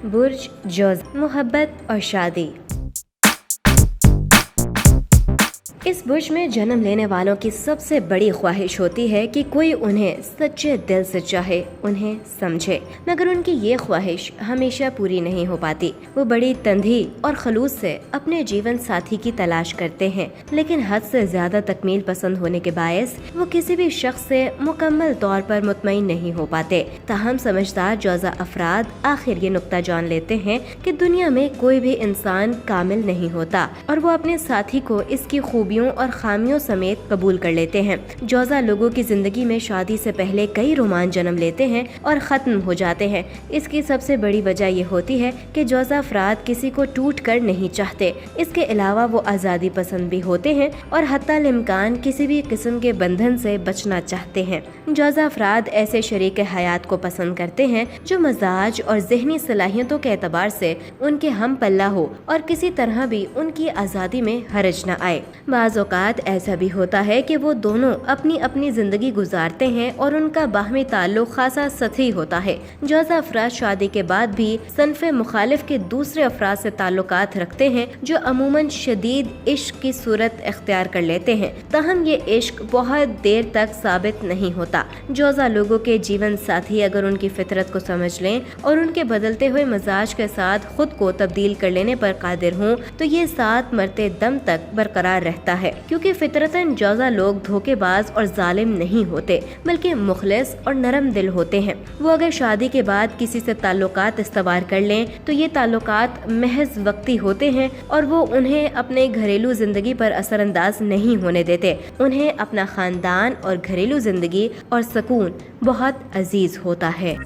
बुर्ज जोज़, मोहब्बत और शादी। इस बुर्ज में जन्म लेने वालों की सबसे बड़ी ख्वाहिश होती है कि कोई उन्हें सच्चे दिल से चाहे, उन्हें समझे, मगर उनकी ये ख्वाहिश हमेशा पूरी नहीं हो पाती। वो बड़ी तंधी और खलूस से अपने जीवन साथी की तलाश करते हैं, लेकिन हद से ज्यादा तकमील पसंद होने के बायस वो किसी भी शख्स से मुकम्मल तौर पर मुतमईन नहीं हो पाते। ताहम समझदार जोज़ा अफराद आखिर ये नुक्ता जान लेते हैं कि दुनिया में कोई भी इंसान कामिल नहीं होता और वो अपने साथी को इसकी खूबियों और खामियों समेत कबूल कर लेते हैं। जोज़ा लोगों की जिंदगी में शादी से पहले कई रोमांच जन्म लेते हैं और खत्म हो जाते हैं। इसकी सबसे बड़ी वजह ये होती है कि जोज़ा अफराद किसी को टूट कर नहीं चाहते। इसके अलावा वो आज़ादी पसंद भी होते हैं और हत्तल इम्कान किसी भी किस्म के बंधन से बचना चाहते हैं। जोज़ा अफराद ऐसे शरीक हयात को पसंद करते हैं जो मजाज और जहनी सलाहियतों के एतबार से उनके हम पल्ला हो और किसी तरह भी उनकी आज़ादी में हरज न आए। बाज़ औक़ात ऐसा भी होता है कि वो दोनों अपनी अपनी ज़िंदगी गुजारते हैं और उनका बाहमी ताल्लुक़ खासा सतही होता है। जोज़ा अफराद शादी के बाद भी सनफ़े मुखालिफ के दूसरे अफराद से ताल्लुकात रखते हैं जो अमूमन शदीद इश्क की सूरत इख्तियार कर लेते हैं। ताहम ये इश्क बहुत देर तक साबित नहीं होता। जोज़ा लोगों के जीवन साथी अगर उनकी फितरत को समझ लें और उनके बदलते हुए मिजाज के साथ खुद को तब्दील कर लेने पर कादिर हों तो ये साथ मरते दम तक बरकरार रहता है, क्योंकि फितरतन जोज़ा लोग धोखेबाज और जालिम नहीं होते बल्कि मुखलिस और नरम दिल होते हैं। वो अगर शादी के बाद किसी से ताल्लुकात इस्तवार कर लें तो ये ताल्लुकात महज वक्ती होते हैं और वो उन्हें अपने घरेलू जिंदगी पर असरअंदाज नहीं होने देते। उन्हें अपना खानदान और घरेलू जिंदगी और सुकून बहुत अजीज होता है।